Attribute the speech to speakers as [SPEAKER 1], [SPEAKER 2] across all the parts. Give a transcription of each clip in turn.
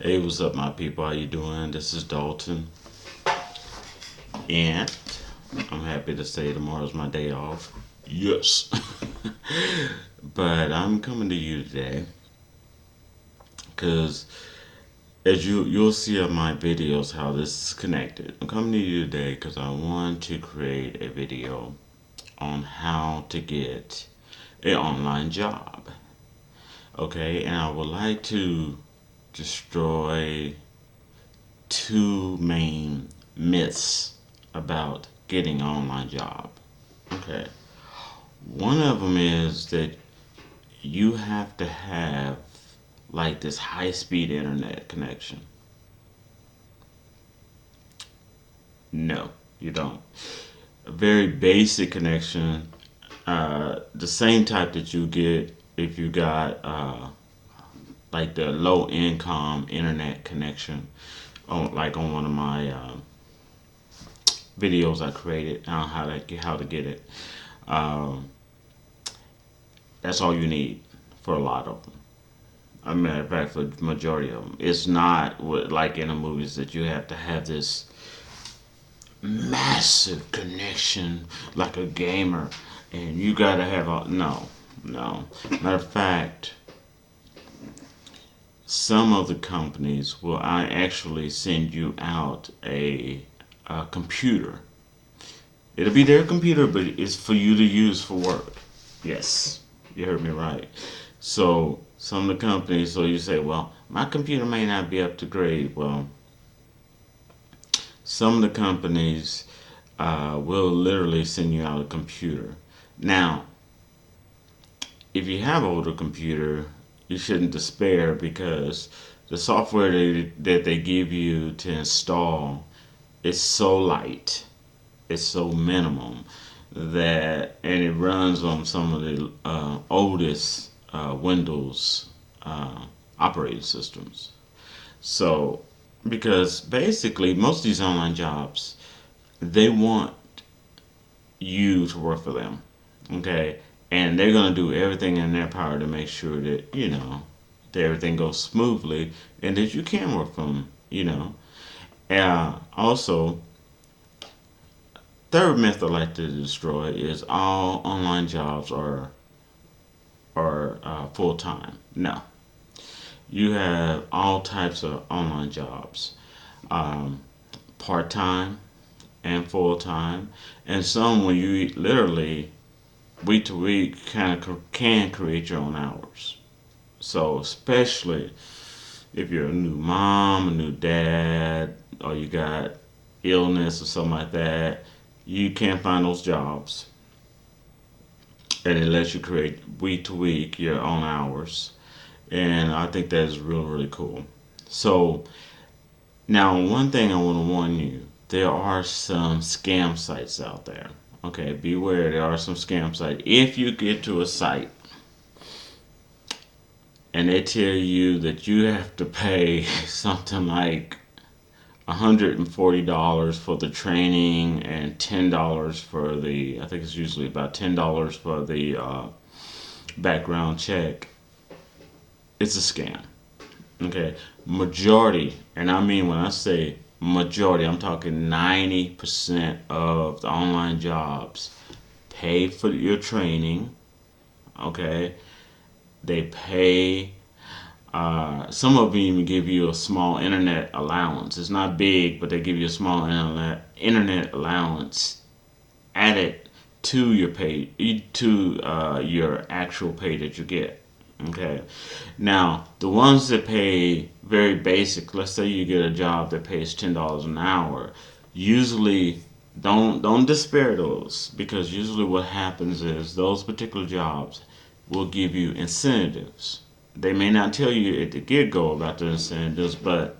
[SPEAKER 1] Hey, what's up, my people? How you doing? This is Dalton, and I'm happy to say tomorrow's my day off. Yes, but I'm coming to you today because, as you'll see on my videos, how this is connected. I'm coming to you today because I want to create a video on how to get an online job. Okay, and I would like to destroy two main myths about getting an online job. Okay. One of them is that you have to have like this high speed internet connection. No, you don't. A very basic connection, the same type that you get if you got like the low income internet connection on like on one of my videos I created on how to get it. Um, that's all you need for a lot of them. A matter of fact, for the majority of them, it's not like in the movies that you have to have this massive connection like a gamer, and you gotta have a no. Matter of fact, some of the companies will I actually send you out a computer. It'll be their computer, but it's for you to use for work. Yes, you heard me right. So some of the companies, so you say, well, my computer may not be up to grade. Well, some of the companies will literally send you out a computer. Now, if you have an older computer, you shouldn't despair because the software that they give you to install is so light, it's so minimum that, and it runs on some of the oldest Windows operating systems. So, because basically most of these online jobs, they want you to work for them, okay? And they're gonna do everything in their power to make sure that that everything goes smoothly and that you can work for them. Also, third myth I like to destroy is all online jobs are full time. No, you have all types of online jobs, um, part time and full time, and some where you literally week to week kind of can create your own hours. So especially if you're a new mom, a new dad, or you got illness or something like that, you can't find those jobs, and it lets you create week to week your own hours. And I think that is really cool. So now, one thing I want to warn you: there are some scam sites out there. Okay, beware. There are some scam sites. If you get to a site and they tell you that you have to pay something like $140 for the training and $10 for the, I think it's usually about $10 for the background check, it's a scam. Okay, majority, and I mean when I say majority, I'm talking 90% of the online jobs pay for your training. Okay, they pay. Some of them even give you a small internet allowance. It's not big, but they give you a small internet allowance added to your pay, to your actual pay that you get. Okay. Now, the ones that pay very basic, let's say you get a job that pays $10 an hour, usually don't despair those, because usually what happens is those particular jobs will give you incentives. They may not tell you at the get go about the incentives, but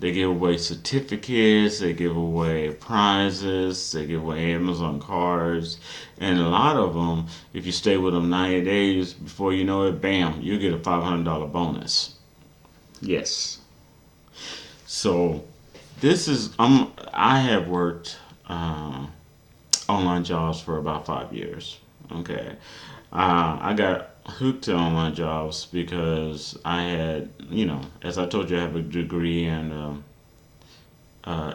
[SPEAKER 1] they give away certificates, they give away prizes, they give away Amazon cards, and a lot of them, if you stay with them 90 days, before you know it, bam, you get a $500 bonus. Yes. So this is I have worked online jobs for about 5 years. Okay, I got hooked to online jobs because I had, as I told you, I have a degree in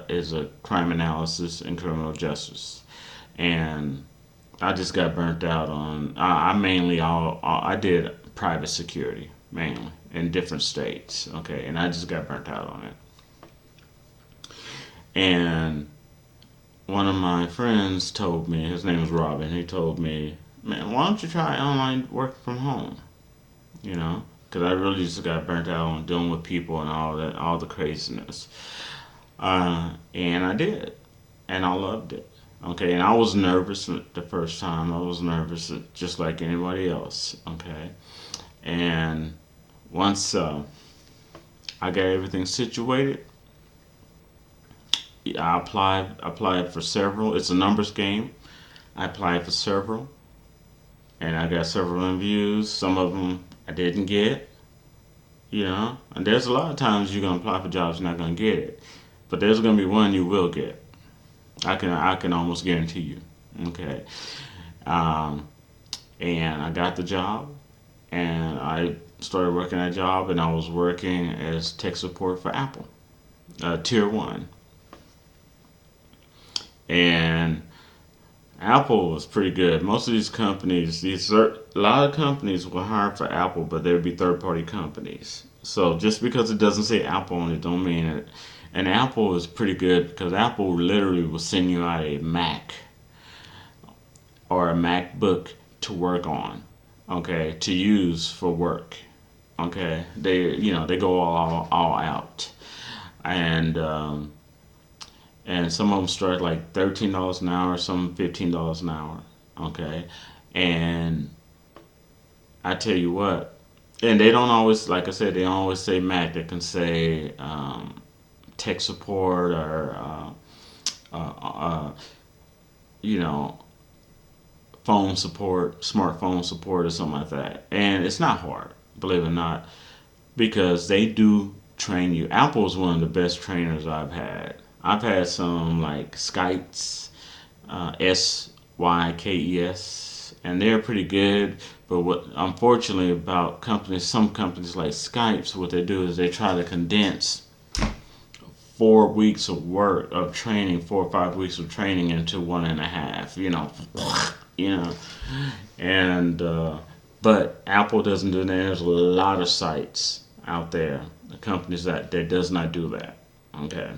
[SPEAKER 1] is a crime analysis and criminal justice, and I just got burnt out on. I mainly I did private security mainly in different states. Okay, and I just got burnt out on it. And one of my friends told me, his name was Robin. He told me, "Man, why don't you try online work from home?" You know, because I really just got burnt out on dealing with people and all that, all the craziness. And I did, and I loved it. Okay, and I was nervous the first time. I was nervous just like anybody else. Okay, and once I got everything situated, I applied for several. It's a numbers game. I applied for several, and I got several interviews. Some of them I didn't get. And there's a lot of times you're gonna apply for jobs, you're not gonna get it, but there's gonna be one you will get. I can almost guarantee you. Okay. Um, and I got the job, and I started working that job, and I was working as tech support for Apple, tier one, and Apple was pretty good. Most of these companies, a lot of companies will hire for Apple, but they would be third party companies. So just because it doesn't say Apple on it, don't mean it. And Apple is pretty good because Apple literally will send you out a Mac or a MacBook to work on, okay, to use for work. Okay, they go all out, and and some of them start like $13 an hour, some $15 an hour. Okay, and I tell you what, and they don't always, like I said, they don't always say Mac. They can say tech support or uh, uh, you know phone support, smartphone support, or something like that. And it's not hard, believe it or not, because they do train you. Apple is one of the best trainers I've had. I've had some like Skypes, SYKES, and they're pretty good. But what unfortunately about companies, some companies like Skypes, what they do is they try to condense 4 weeks of work of training, 4 or 5 weeks of training into one and a half. You know, and but Apple doesn't do that. There's a lot of sites out there, the companies that does not do that. Okay,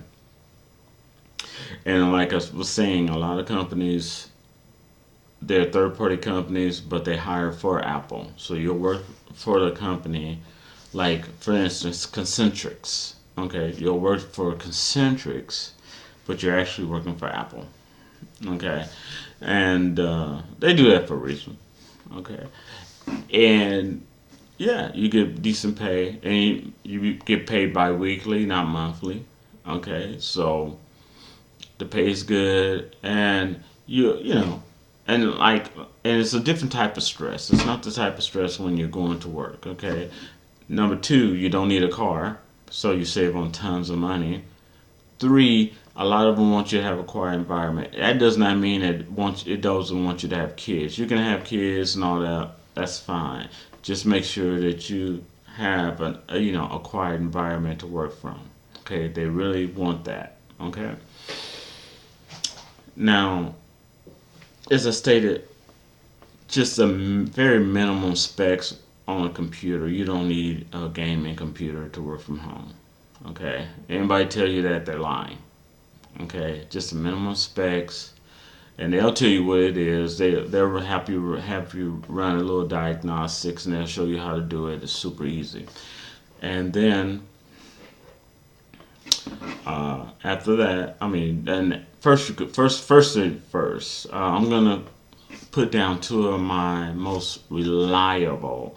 [SPEAKER 1] and like I was saying, a lot of companies, they're third party companies, but they hire for Apple. So you'll work for the company, like for instance, Concentrics. Okay, you'll work for Concentrics, but you're actually working for Apple. Okay, and they do that for a reason. Okay, and yeah, you get decent pay, and you get paid bi-weekly, not monthly. Okay, so the pay is good, and you know, and and it's a different type of stress. It's not the type of stress when you're going to work. Okay, number two, you don't need a car, so you save on tons of money. Three, a lot of them want you to have a quiet environment. That does not mean it doesn't want you to have kids. You can have kids and all that. That's fine. Just make sure that you have a quiet environment to work from. Okay, they really want that. Okay. Now, as I stated, just a very minimum specs on a computer. You don't need a gaming computer to work from home. Okay. Anybody tell you that, they're lying. Okay, just a minimum specs, and they'll tell you what it is. They'll have you run a little diagnostics, and they'll show you how to do it. It's super easy. And then after that, I mean, then first thing first. I'm gonna put down two of my most reliable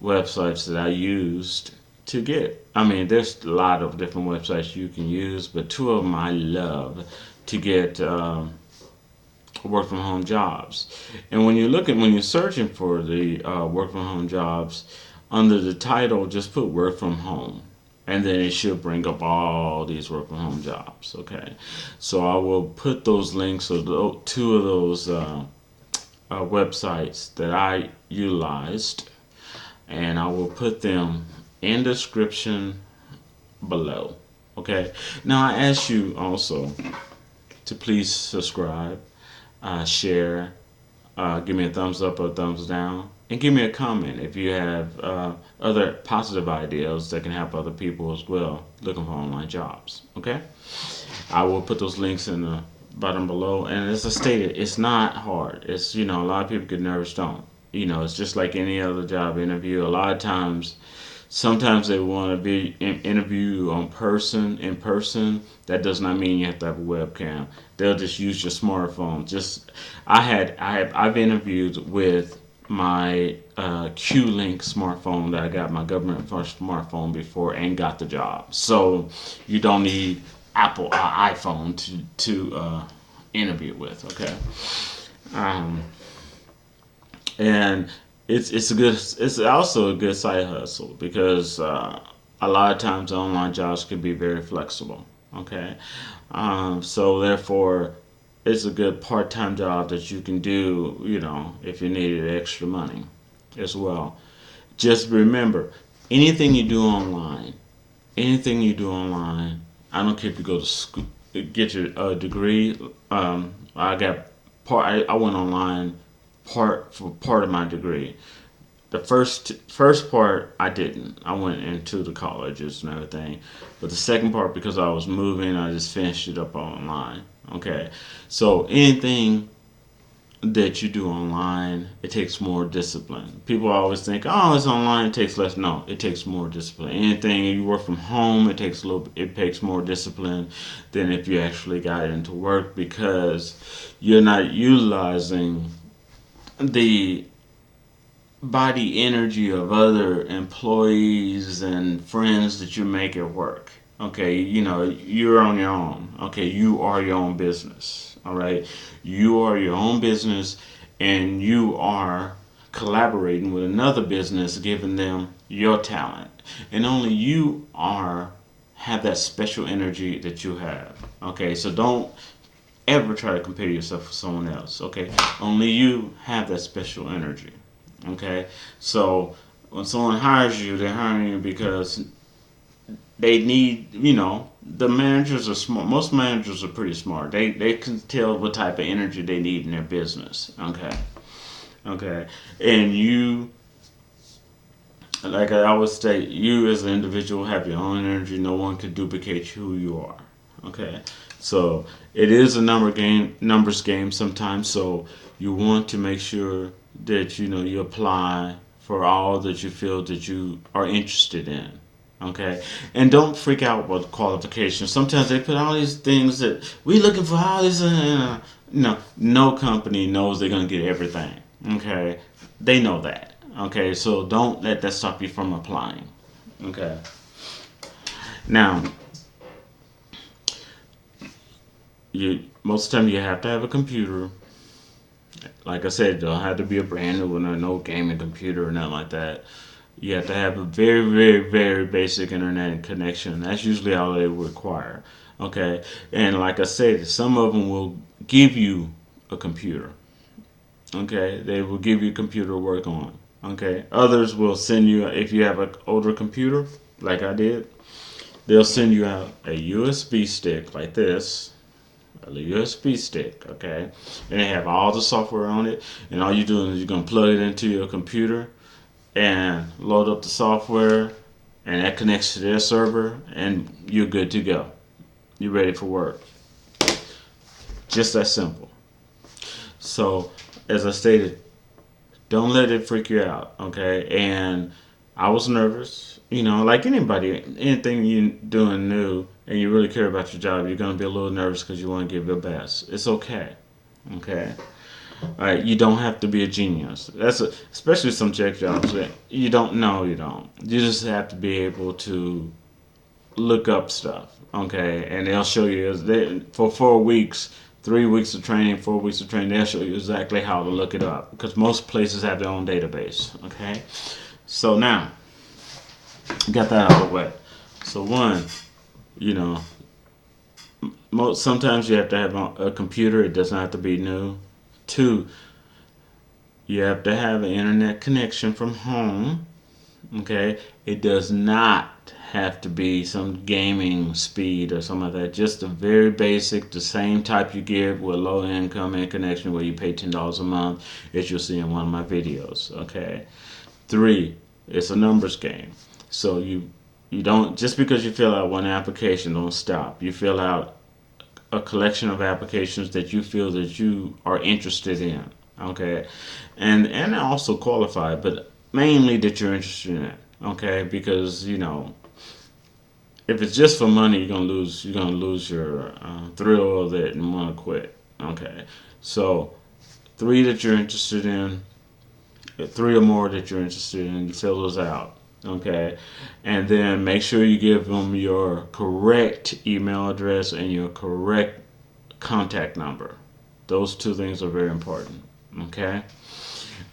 [SPEAKER 1] websites that I used to get. I mean, there's a lot of different websites you can use, but two of them I love to get work from home jobs. And when you're searching for the work from home jobs, under the title, just put work from home. And then it should bring up all these work from home jobs. Okay, so I will put those links of two of those websites that I utilized and I will put them in the description below. Okay. Now I ask you also to please subscribe, share, give me a thumbs up or a thumbs down, and give me a comment if you have other positive ideas that can help other people as well looking for online jobs. Okay, I will put those links in the bottom below. And as I stated, it's not hard. It's, a lot of people get nervous, don't. It's just like any other job interview. A lot of times, sometimes they want to be interview in person. That does not mean you have to have a webcam. They'll just use your smartphone. I've interviewed with my Q-Link smartphone that I got, my government first smartphone, before, and got the job. So you don't need Apple or iPhone to interview with. Okay, and it's also a good side hustle because a lot of times online jobs can be very flexible. Okay, so therefore it's a good part-time job that you can do, if you needed extra money as well. Just remember, anything you do online, anything you do online, I don't care if you go to school, get your degree. I got I went online for part of my degree. The first part I didn't. I went into the colleges and everything, but the second part, because I was moving, I just finished it up online. Okay, so anything that you do online, it takes more discipline. People always think, oh, it's online, it takes less. No, it takes more discipline. Anything you work from home, it takes more discipline than if you actually got into work, because you're not utilizing the body energy of other employees and friends that you make at work. Okay, you're on your own. Okay, you are your own business. All right, you are your own business, and you are collaborating with another business, giving them your talent, and only you have that special energy that you have. Okay, so don't ever try to compare yourself with someone else. Okay, only you have that special energy. Okay, so when someone hires you, they're hiring you because they need, the managers are smart. Most managers are pretty smart. They can tell what type of energy they need in their business. Okay, and you, like I always state, you as an individual have your own energy. No one can duplicate who you are. Okay, so it is a numbers game sometimes. So you want to make sure that you apply for all that you feel that you are interested in. Okay, and don't freak out about qualifications. Sometimes they put all these things that we looking for all this. No company knows they're gonna get everything. Okay, they know that. Okay, so don't let that stop you from applying. Okay, now most of the time you have to have a computer. Like I said, it don't have to be a brand new one or no gaming computer or nothing like that. You have to have a very, very, very basic internet connection. That's usually all they require. Okay, and like I said, some of them will give you a computer. Okay, they will give you a computer to work on. Okay, others will send you, if you have an older computer, like I did, they'll send you out a USB stick like this, a USB stick, okay? And they have all the software on it, and all you're doing is you're gonna plug it into your computer and load up the software, and that connects to their server, and you're good to go. You're ready for work. Just that simple. So, as I stated, don't let it freak you out, okay? And I was nervous, like anybody, anything you're doing new and you really care about your job, you're going to be a little nervous because you want to give your best. It's okay, okay? All right, you don't have to be a genius. Especially some check jobs. You don't know, you don't. You just have to be able to look up stuff, okay? And they'll show you, for 4 weeks, 3 weeks of training, 4 weeks of training, they'll show you exactly how to look it up, because most places have their own database, okay? So now, got that out of the way. So one, sometimes you have to have a computer. It doesn't have to be new. Two, you have to have an internet connection from home. Okay, it does not have to be some gaming speed or something like that. Just a very basic, the same type you get with low income and connection where you pay $10 a month, as you'll see in one of my videos. Okay, three, it's a numbers game. So you don't, just because you fill out one application, don't stop. You fill out a collection of applications that you feel that you are interested in. Okay, and also qualify, but mainly that you're interested in it. Okay, because if it's just for money, you're gonna lose your thrill of it and want to quit. Okay, so three that you're interested in, three or more that you're interested in, you fill those out. Okay, and then make sure you give them your correct email address and your correct contact number. Those two things are very important. Okay,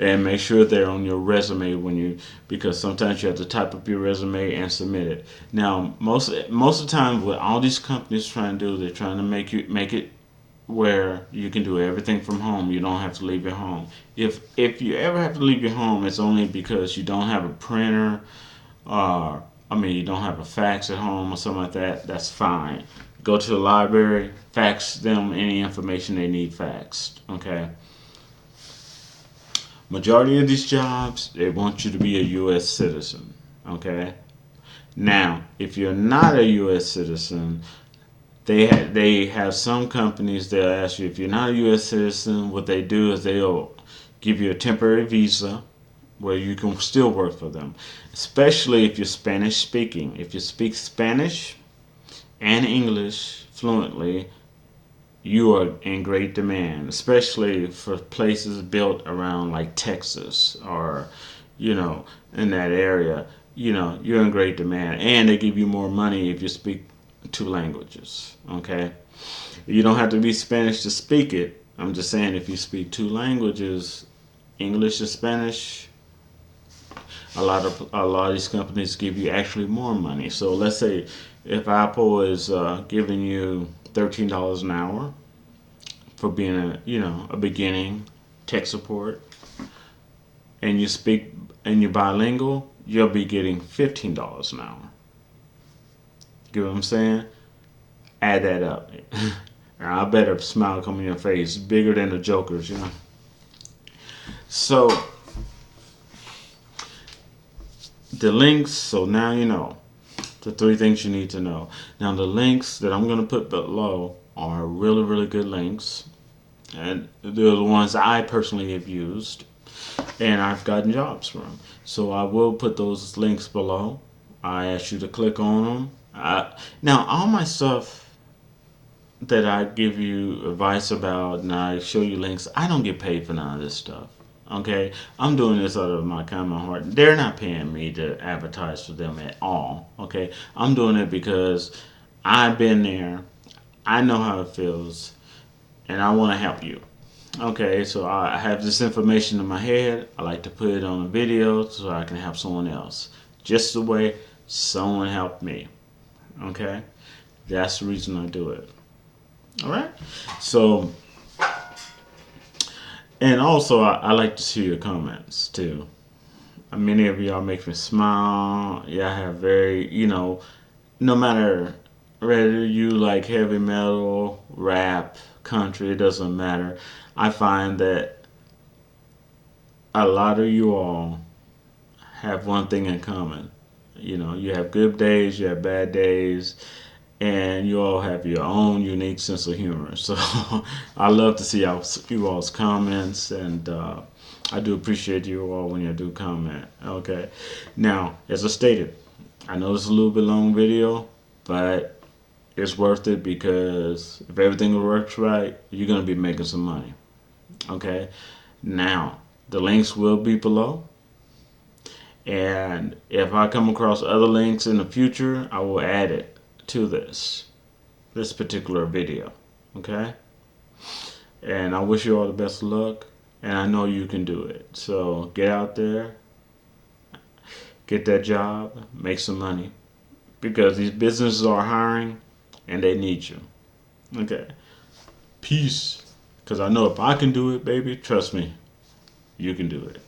[SPEAKER 1] and make sure they're on your resume because sometimes you have to type up your resume and submit it. Now, most of the time, what all these companies trying to do, they're trying to make it where you can do everything from home. You don't have to leave your home. If you ever have to leave your home, it's only because you don't have a printer, or you don't have a fax at home or something like that. That's fine. Go to the library, fax them any information they need faxed. Okay. Majority of these jobs, they want you to be a U.S. citizen. Okay. Now, if you're not a U.S. citizen, they have some companies they'll ask you if you're not a U.S. citizen. What they do is they'll give you a temporary visa where you can still work for them, especially if you're Spanish speaking. If you speak Spanish and English fluently, you are in great demand, especially for places built around like Texas or, in that area. You're in great demand, and they give you more money if you speak two languages. Okay, you don't have to be Spanish to speak it. I'm just saying if you speak two languages, English and Spanish, a lot of these companies give you actually more money. So let's say if Apple is giving you $13 an hour for being a beginning tech support, and you speak and you're bilingual, you'll be getting $15 an hour. Get what I'm saying? Add that up. I bet a smile come on your face bigger than the Joker's. So the links. So now you know the three things you need to know. Now the links that I'm going to put below are really, really good links, and they're the ones I personally have used, and I've gotten jobs from. So I will put those links below. I ask you to click on them. Now all my stuff that I give you advice about and I show you links, I don't get paid for none of this stuff. Okay, I'm doing this out of my kind of heart. They're not paying me to advertise for them at all. Okay, I'm doing it because I've been there. I know how it feels, and I want to help you. Okay, so I have this information in my head. I like to put it on a video so I can help someone else, just the way someone helped me. Okay, that's the reason I do it. All right, so. And also, I like to see your comments too. Many of y'all make me smile. Y'all have very, no matter whether you like heavy metal, rap, country, it doesn't matter. I find that a lot of you all have one thing in common. You have good days, you have bad days, and you all have your own unique sense of humor. So I love to see you all's comments, and I do appreciate you all when you do comment. Okay, now as I stated, I know it's a little bit long video, but it's worth it because if everything works right, you're gonna be making some money. Okay, now the links will be below. And if I come across other links in the future, I will add it to this particular video. Okay? And I wish you all the best of luck, and I know you can do it. So get out there, get that job, make some money, because these businesses are hiring and they need you. Okay? Peace. Because I know if I can do it, baby, trust me, you can do it.